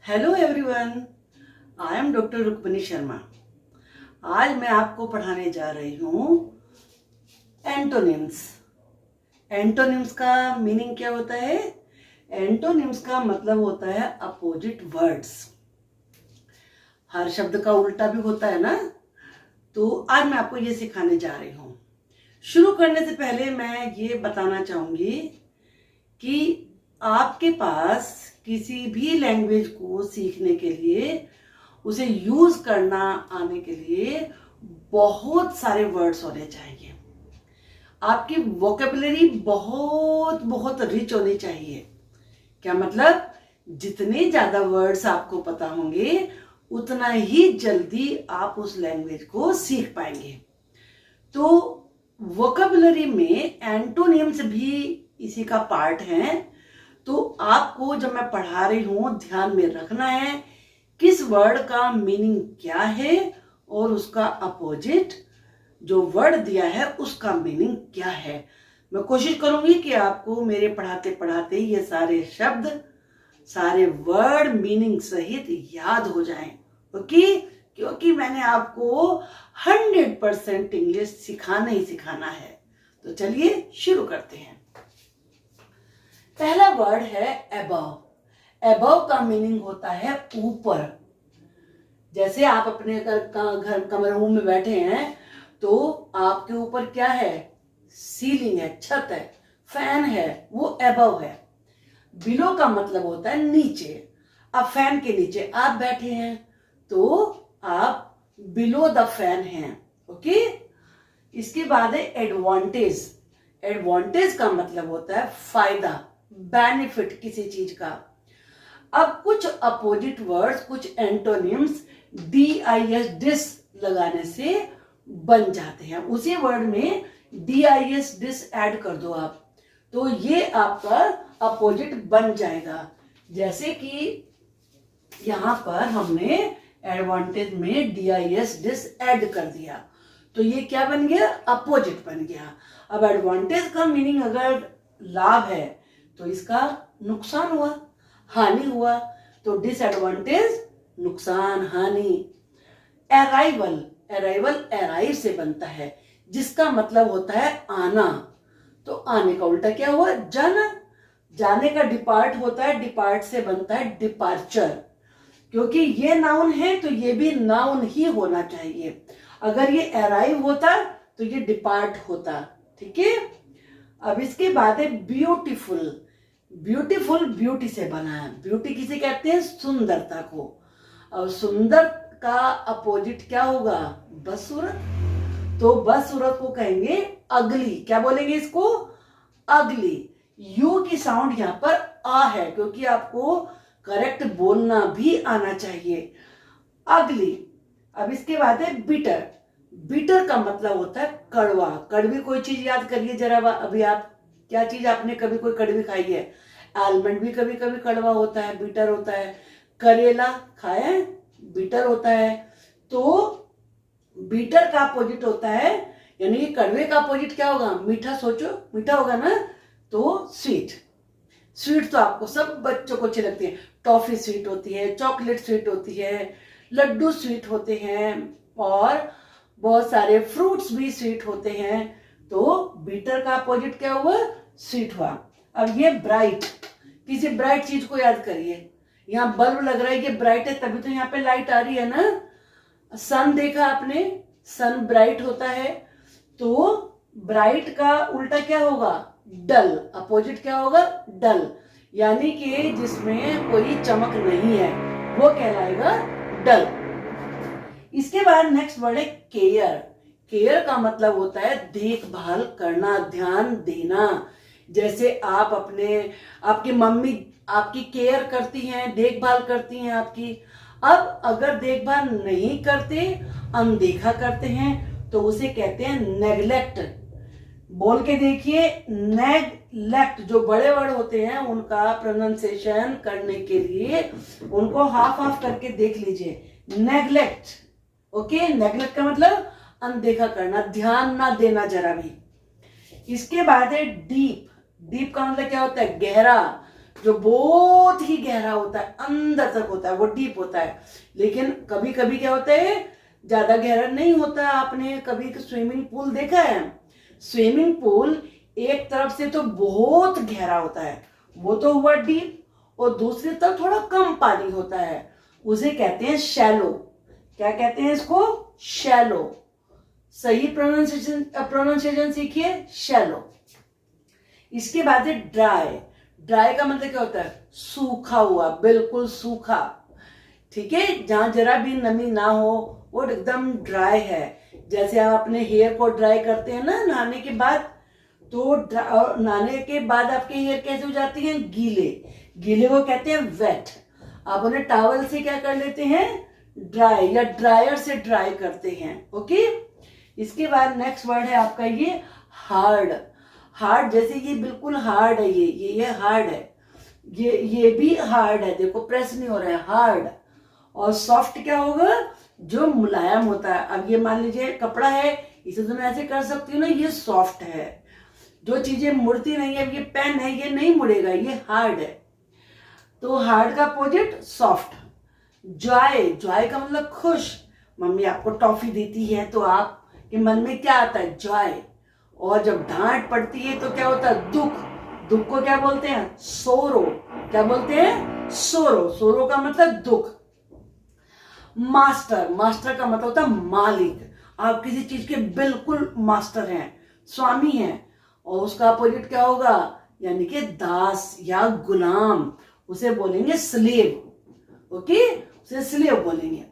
Hello everyone, I am doctor Rukmini Sharma. आज मैं आपको पढ़ाने जा रही हूँ एंटोनिम्स। एंटोनिम्स का मीनिंग क्या होता है? एंटोनिम्स का मतलब होता है अपोजिट वर्ड्स। हर शब्द का उल्टा भी होता है ना, तो आज मैं आपको ये सिखाने जा रही हूँ। शुरू करने से पहले मैं ये बताना चाहूँगी कि आपके पास किसी भी लैंग्वेज को सीखने के लिए, उसे यूज करना आने के लिए बहुत सारे वर्ड्स होने चाहिए। आपकी वोकेबुलरी बहुत बहुत रिच होनी चाहिए। क्या मतलब? जितने ज्यादा वर्ड्स आपको पता होंगे उतना ही जल्दी आप उस लैंग्वेज को सीख पाएंगे। तो वोकेबुलरी में एंटोनिम्स भी इसी का पार्ट है। तो आपको जब मैं पढ़ा रही हूं ध्यान में रखना है किस वर्ड का मीनिंग क्या है और उसका अपोजिट जो वर्ड दिया है उसका मीनिंग क्या है। मैं कोशिश करूंगी कि आपको मेरे पढ़ाते पढ़ाते ये सारे शब्द, सारे वर्ड मीनिंग सहित याद हो जाएं। ओके? क्योंकि मैंने आपको 100% इंग्लिश सिखाना ही सिखाना है। तो चलिए शुरू करते हैं। पहला वर्ड है अबव। अबव का मीनिंग होता है ऊपर। जैसे आप अपने घर कमरे रूम में बैठे हैं तो आपके ऊपर क्या है? सीलिंग है, छत है, फैन है, वो अबव है। बिलो का मतलब होता है नीचे। अब फैन के नीचे आप बैठे हैं तो आप बिलो द फैन हैं। ओके? इसके बाद है एडवांटेज। एडवांटेज का मतलब होता है फायदा, बेनिफिट किसी चीज का। अब कुछ अपोजिट वर्ड्स, कुछ एंटोनिम्स DIS डिस लगाने से बन जाते हैं। उसी वर्ड में DIS डिस ऐड कर दो आप, तो ये आपका अपोजिट बन जाएगा। जैसे कि यहां पर हमने एडवांटेज में DIS डिस ऐड कर दिया तो ये क्या बन गया? अपोजिट बन गया। अब एडवांटेज का मीनिंग अगर लाभ है तो इसका नुकसान हुआ, हानि हुआ। तो डिसएडवांटेज नुकसान, हानि। अराइवल, अराइवल अराइव से बनता है जिसका मतलब होता है आना। तो आने का उल्टा क्या हुआ? जाना। जाने का डिपार्ट होता है, डिपार्ट से बनता है डिपार्चर। क्योंकि ये नाउन है तो ये भी नाउन ही होना चाहिए। अगर ये अराइव होता तो ये डिपार्ट होता। ठीक है? अब इसके बाद है ब्यूटीफुल। ब्यूटीफुल ब्यूटी से बना है। ब्यूटी किसे कहते हैं? सुंदरता को। और सुंदर का अपोजिट क्या होगा? बदसूरत। तो बदसूरत को कहेंगे अगली। क्या बोलेंगे इसको? अगली। यू की साउंड यहां पर आ है क्योंकि आपको करेक्ट बोलना भी आना चाहिए। अगली। अब इसके बाद है बिटर। बिटर का मतलब होता है कड़वा। कड़वी कोई चीज याद करिए जरा। अभी आप क्या चीज आपने कभी कोई कड़वी खाई है? आलमंड भी कभी कभी कड़वा होता है, बिटर होता है। करेला खाया है, बिटर होता है। तो बिटर का अपोजिट होता है, यानी कि कड़वे का अपोजिट क्या होगा? मीठा। सोचो, मीठा होगा ना? तो स्वीट। स्वीट तो आपको सब बच्चों को अच्छी लगती है। टॉफी स्वीट होती है, चॉकलेट स्वीट होती है, लड्डू स्वीट होते हैं और बहुत सारे फ्रूट्स भी स्वीट होते हैं। तो बीटर का अपोजिट क्या हुआ? स्वीट हुआ। अब ये ब्राइट। किसी ब्राइट चीज को याद करिए। यहाँ बल्ब लग रहा है, ये ब्राइट है तभी तो यहाँ पे लाइट आ रही है ना। सन देखा आपने? सन ब्राइट होता है। तो ब्राइट का उल्टा क्या होगा? डल। अपोजिट क्या होगा? डल। यानी कि जिसमें कोई चमक नहीं है वो कहलाएगा डल। इसके बाद नेक्स्ट वर्ड है केयर। केयर का मतलब होता है देखभाल करना, ध्यान देना। जैसे आप आपकी मम्मी आपकी केयर करती हैं, देखभाल करती हैं आपकी। अब अगर देखभाल नहीं करते, अनदेखा करते हैं तो उसे कहते हैं नेग्लेक्ट। बोल के देखिए, नेग्लेक्ट। जो बड़े वर्ड होते हैं उनका प्रोनाउंसिएशन करने के लिए उनको हाफ हाफ करके देख लीजिए। नेग्लेक्ट। ओके? नेग्लेक्ट का मतलब अनदेखा करना, ध्यान ना देना जरा भी। इसके बाद है डीप। डीप का मतलब क्या होता है? गहरा। जो बहुत ही गहरा होता है, अंदर तक होता है, वो डीप होता है। लेकिन कभी कभी क्या होता है, ज्यादा गहरा नहीं होता। आपने कभी स्विमिंग पूल देखा है? स्विमिंग पूल एक तरफ से तो बहुत गहरा होता है, वो तो हुआ डीप, और दूसरी तरफ थोड़ा कम पानी होता है, उसे कहते हैं शैलो। क्या कहते हैं इसको? शैलो। सही प्रोनाउंसिएशन सीखिए, शैलो। इसके बाद है ड्राई। ड्राई का मतलब क्या होता है? सूखा हुआ, बिल्कुल सूखा। ठीक है, जहां जरा भी नमी ना हो, वो एकदम ड्राई है। जैसे आप अपने हेयर को ड्राई करते हैं ना नहाने के बाद, तो नहाने के बाद आपके हेयर कैसे हो जाती हैं? गीले। गीले को कहते हैं वेट। आप उन्हें टॉवल से क्या कर लेते हैं? ड्राई, या ड्रायर से ड्राई करते हैं। ओके। इसके बाद नेक्स्ट वर्ड है आपका ये हार्ड। हार्ड, जैसे ये बिल्कुल हार्ड है, ये हार्ड है, ये भी हार्ड है, देखो प्रेस नहीं हो रहा है, हार्ड। और सॉफ्ट क्या होगा? जो मुलायम होता है। अब ये मान लीजिए कपड़ा है, इसे तो मैं ऐसे कर सकती हूँ ना, ये सॉफ्ट है। जो चीजें मुड़ती नहीं है, ये पेन है, ये नहीं मुड़ेगा, ये हार्ड है। तो हार्ड का अपोजिट सॉफ्ट। जॉय। जॉय का मतलब खुश। मम्मी आपको टॉफी देती है तो आपके मन में क्या आता है? जॉय। और जब डांट पड़ती है तो क्या होता है? दुख। दुख को क्या बोलते हैं? सोरो। क्या बोलते हैं? सोरो। सोरो का मतलब दुख। मास्टर। मास्टर का मतलब होता है मालिक। आप किसी चीज के बिल्कुल मास्टर हैं, स्वामी हैं। और उसका अपोजिट क्या होगा? यानी कि दास या गुलाम, उसे बोलेंगे स्लेव। ओके, उसे स्लेव बोलेंगे।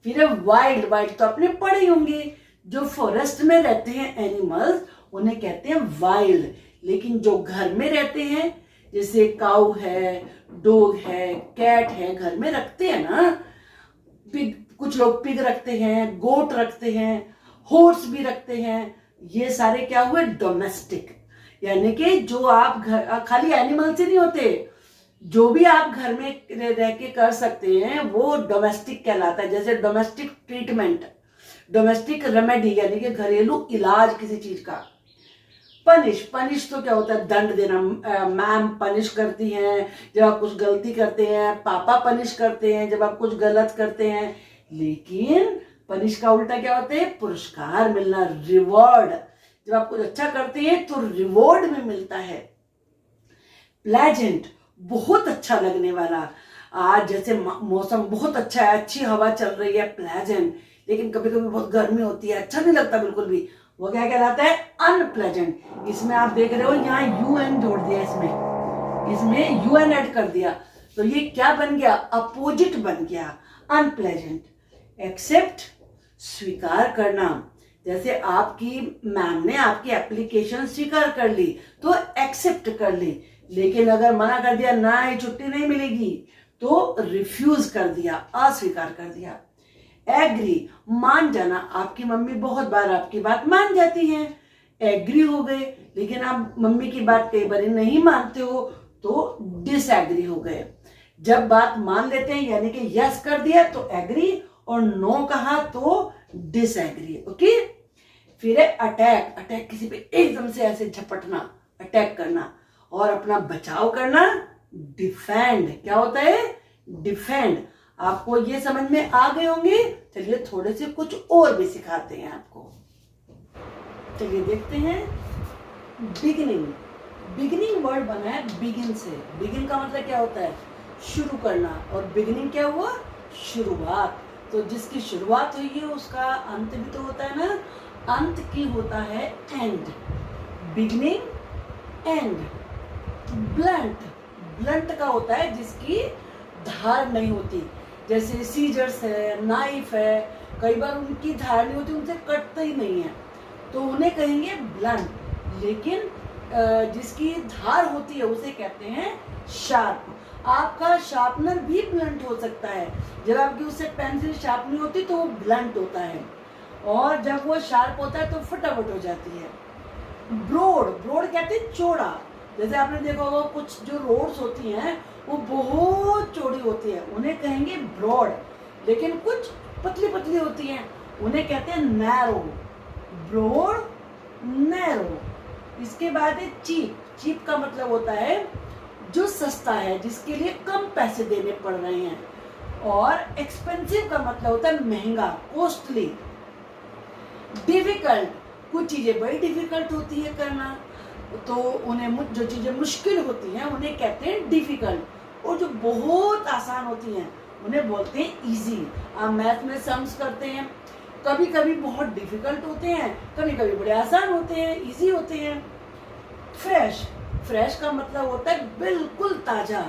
फिर वाइल्ड। वाइल्ड तो आपने पढ़े ही होंगे, जो फॉरेस्ट में रहते हैं एनिमल्स, उन्हें कहते हैं वाइल्ड। लेकिन जो घर में रहते हैं, जैसे काऊ है, डॉग है, कैट है, घर में रखते हैं ना, पिग, कुछ लोग पिग रखते हैं, गोट रखते हैं, हॉर्स भी रखते हैं, ये सारे क्या हुए? डोमेस्टिक। यानी कि जो आप घर, खाली एनिमल से नहीं होते, जो भी आप घर में रह के कर सकते हैं वो डोमेस्टिक कहलाता है। जैसे डोमेस्टिक ट्रीटमेंट, डोमेस्टिक रेमेडी, यानी कि घरेलू इलाज किसी चीज का। पनिश। पनिश तो क्या होता है? दंड देना। मैम पनिश करती हैं जब आप कुछ गलती करते हैं, पापा पनिश करते हैं जब आप कुछ गलत करते हैं। लेकिन पनिश का उल्टा क्या होता है? पुरस्कार मिलना, रिवॉर्ड। जब आप कुछ अच्छा करते हैं तो रिवॉर्ड में मिलता है। प्लेजेंट, बहुत अच्छा लगने वाला। आज जैसे मौसम बहुत अच्छा है, अच्छी हवा चल रही है, प्लेजेंट। लेकिन कभी कभी बहुत गर्मी होती है, अच्छा नहीं लगता बिल्कुल भी, वो क्या कहलाता है? अनप्लेजेंट। इसमें आप देख रहे हो यहाँ यूएन जोड़ दिया, इसमें यूएन ऐड कर दिया, तो ये क्या बन गया? अपोजिट बन गया, अनप्लेजेंट। एक्सेप्ट, स्वीकार करना। जैसे आपकी मैम ने आपकी एप्लीकेशन स्वीकार कर ली तो एक्सेप्ट कर ली, लेकिन अगर मना कर दिया, ना ये छुट्टी नहीं मिलेगी, तो रिफ्यूज कर दिया, अस्वीकार कर दिया। एग्री, मान जाना। आपकी मम्मी बहुत बार आपकी बात मान जाती हैं, एग्री हो गए। लेकिन आप मम्मी की बात कई बार नहीं मानते हो तो डिसएग्री हो गए। जब बात मान लेते हैं यानी कि यस कर दिया तो एग्री, और नो कहा तो डिसएग्री। ओके। फिर है अटैक। अटैक, किसी पे एकदम से ऐसे झपटना, अटैक करना। और अपना बचाव करना, डिफेंड। क्या होता है? डिफेंड। आपको ये समझ में आ गए होंगे। चलिए थोड़े से कुछ और भी सिखाते हैं आपको। चलिए देखते हैं। बिगिनिंग। बिगिनिंग वर्ड बना है बिगिन से। बिगिन का मतलब क्या होता है? शुरू करना। और बिगिनिंग क्या हुआ? शुरुआत। तो जिसकी शुरुआत हुई है उसका अंत भी तो होता है ना, अंत की होता है and. Beginning, and. Blunt. Blunt का होता है जिसकी धार नहीं होती, जैसे सीजर्स है, नाइफ है, कई बार उनकी धार नहीं होती, उनसे कटता ही नहीं है, तो उन्हें कहेंगे ब्लंट। लेकिन जिसकी धार होती है उसे कहते हैं शार्प। आपका शार्पनर भी ब्लंट हो सकता है। जब आपकी उससे पेंसिल शार्प नहीं होती तो वो ब्लंट होता है, और जब वो शार्प होता है तो फटाफट हो जाती है। ब्रॉड। ब्रॉड कहते हैं चौड़ा। जैसे आपने देखा होगा कुछ जो रोड्स होती हैं वो बहुत चौड़ी होती है, उन्हें कहेंगे ब्रॉड। लेकिन कुछ पतली पतली होती हैं, उन्हें कहते हैं नैरो। Broad, narrow. इसके बाद है चीप। चीप का मतलब होता है जो सस्ता है, जिसके लिए कम पैसे देने पड़ रहे हैं। और एक्सपेंसिव का मतलब होता है महंगा, कॉस्टली। डिफिकल्ट, कुछ चीजें बड़ी डिफिकल्ट होती है करना, तो उन्हें जो चीजें मुश्किल होती हैं उन्हें कहते हैं डिफिकल्ट। और जो बहुत आसान होती हैं उन्हें बोलते हैं इजी। आप मैथ में सम्स करते हैं, कभी कभी बहुत डिफिकल्ट होते हैं, कभी कभी बड़े आसान होते हैं, इजी होते हैं। फ्रेश, फ्रेश का मतलब होता है बिल्कुल ताजा।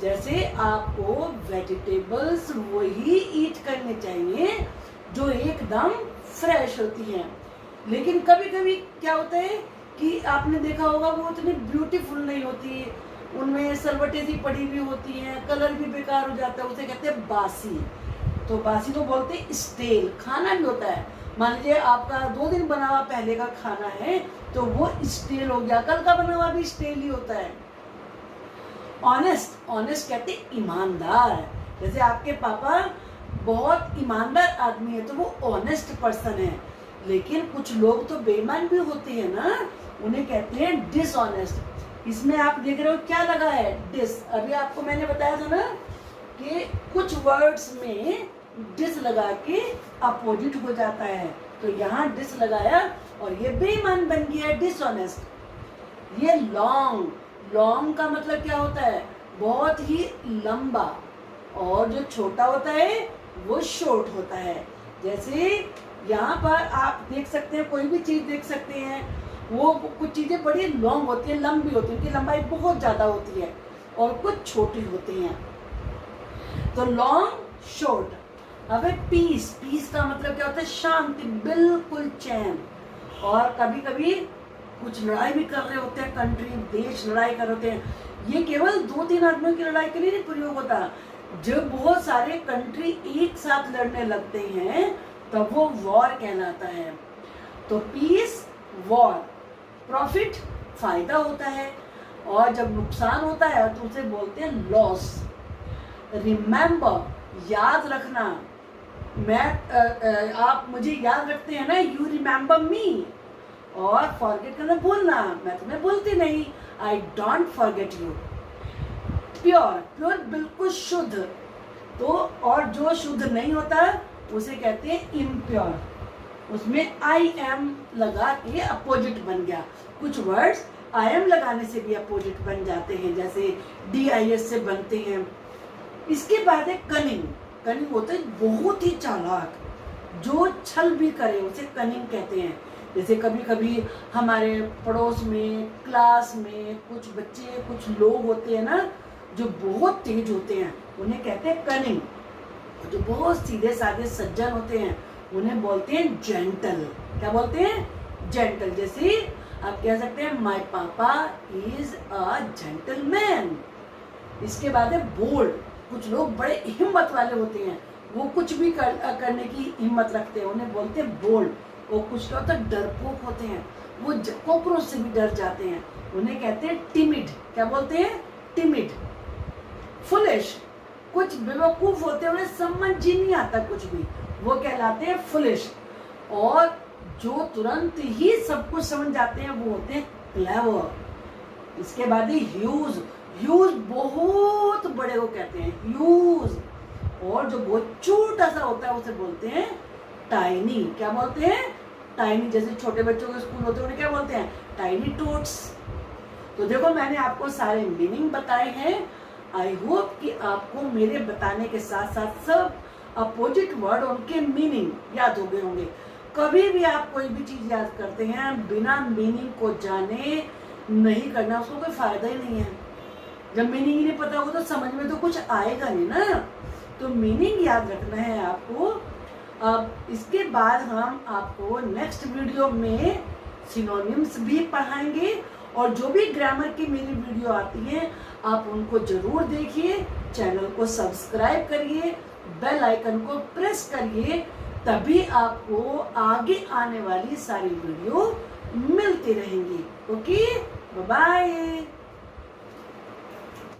जैसे आपको वेजिटेबल्स वही ईट करने चाहिए जो एकदम फ्रेश होती हैं। लेकिन कभी कभी क्या होता है कि आपने देखा होगा वो उतनी ब्यूटीफुल नहीं होती, उनमें सलवटें सी पड़ी हुई होती हैं, कलर भी बेकार हो जाता है, उसे कहते हैं बासी। तो बासी तो बोलते हैं स्टेल। खाना भी होता है, मान लीजिए आपका 2 दिन बना हुआ पहले का खाना है तो वो स्टेल हो गया, कल का बना हुआ भी स्टेल ही होता है। ऑनेस्ट, ऑनेस्ट कहते हैं ईमानदार। जैसे आपके पापा बहुत ईमानदार आदमी है तो वो ऑनेस्ट पर्सन है। लेकिन कुछ लोग तो बेईमान भी होते हैं ना, उन्हें कहते हैं डिसऑनेस्ट। इसमें आप देख रहे हो क्या लगा है, डिस। अभी आपको मैंने बताया था ना कि कुछ वर्ड्स में डिस लगा के अपोजिट हो जाता है, तो यहाँ डिस लगाया और ये बेईमान बन गया, डिसऑनेस्ट। ये लॉन्ग, लॉन्ग का मतलब क्या होता है, बहुत ही लंबा। और जो छोटा होता है वो शॉर्ट होता है। जैसे यहाँ पर आप देख सकते हैं, कोई भी चीज देख सकते हैं, वो कुछ चीजें बड़ी लॉन्ग होती है, लंबी होती है, उनकी लंबाई बहुत ज्यादा होती है, और कुछ छोटी होती हैं। तो लॉन्ग, शॉर्ट। अब पीस, पीस का मतलब क्या होता है, शांति, बिल्कुल चैन। और कभी कभी कुछ लड़ाई भी कर रहे होते हैं, कंट्री, देश लड़ाई कर रहे होते हैं। ये केवल 2-3 आदमियों की लड़ाई के लिए नहीं प्रयोग होता, जब बहुत सारे कंट्री एक साथ लड़ने लगते हैं तब वो वॉर कहलाता है। तो पीस, वॉर। प्रॉफिट, फायदा होता है, और जब नुकसान होता है तो उसे बोलते हैं लॉस। रिमेंबर, याद रखना। मैं आप मुझे याद रखते हैं ना, यू रिमेंबर मी। और फॉरगेट करना, भूलना, मैं तुम्हें भूलती नहीं, I don't forget you. Pure, pure बिल्कुल शुद्ध। तो और जो शुद्ध नहीं होता उसे कहते हैं इम्प्योर। उसमें आई एम लगा के अपोजिट बन गया। कुछ वर्ड्स आई एम लगाने से भी अपोजिट बन जाते हैं, जैसे DIS से बनते हैं। इसके बाद है कनिंग। कनिंग होता है बहुत ही चालाक, जो छल भी करे उसे कनिंग कहते हैं। जैसे कभी कभी हमारे पड़ोस में, क्लास में कुछ बच्चे, कुछ लोग होते हैं ना जो बहुत तेज होते हैं, उन्हें कहते हैं कनिंग। जो बहुत सीधे साधे सज्जन होते हैं उन्हें बोलते हैं जेंटल। क्या बोलते हैं, जेंटल। जैसे आप कह सकते हैं माय पापा इज अ जेंटलमैन। इसके बाद है बोल्ड। कुछ लोग बड़े हिम्मत वाले होते हैं, वो कुछ भी करने की हिम्मत रखते हैं, उन्हें बोलते हैं बोल्ड। और कुछ लोग तो डरपोक होते हैं, वो कॉकरोच से भी डर जाते हैं, उन्हें कहते हैं टिमिड। क्या बोलते हैं, टिमिड। फुलिश, कुछ बेवकूफ होते हैं, उन्हें समझ ही नहीं आता कुछ भी, वो कहलाते हैं फुलिश। और जो तुरंत ही सब कुछ समझ जाते हैं वो होते हैं क्लेवर। इसके बाद ही ह्यूज। ह्यूज बहुत बड़े को कहते हैं ह्यूज। और जो बहुत छोटा सा होता है उसे बोलते हैं टाइनी। क्या बोलते हैं, टाइनी। जैसे छोटे बच्चों के स्कूल होते हैं उन्हें क्या बोलते हैं, टाइनी टोट्स। तो देखो मैंने आपको सारे मीनिंग बताए हैं। आई होप कि आपको मेरे बताने के साथ साथ सब अपोजिट वर्ड उनके मीनिंग याद हो गए होंगे। कभी भी आप कोई भी चीज याद करते हैं बिना मीनिंग को जाने नहीं करना, उसको कोई फायदा ही नहीं है। जब मीनिंग ही नहीं पता होगा तो समझ में तो कुछ आएगा नहीं ना। तो मीनिंग याद रखना है आपको। अब इसके बाद हम आपको नेक्स्ट वीडियो में सिनोनिम्स भी पढ़ाएंगे, और जो भी ग्रामर की मेरी वीडियो आती है आप उनको जरूर देखिए। चैनल को सब्सक्राइब करिए, बेल आइकन को प्रेस करिए, तभी आपको आगे आने वाली सारी वीडियो मिलती रहेंगी। Okay, bye bye.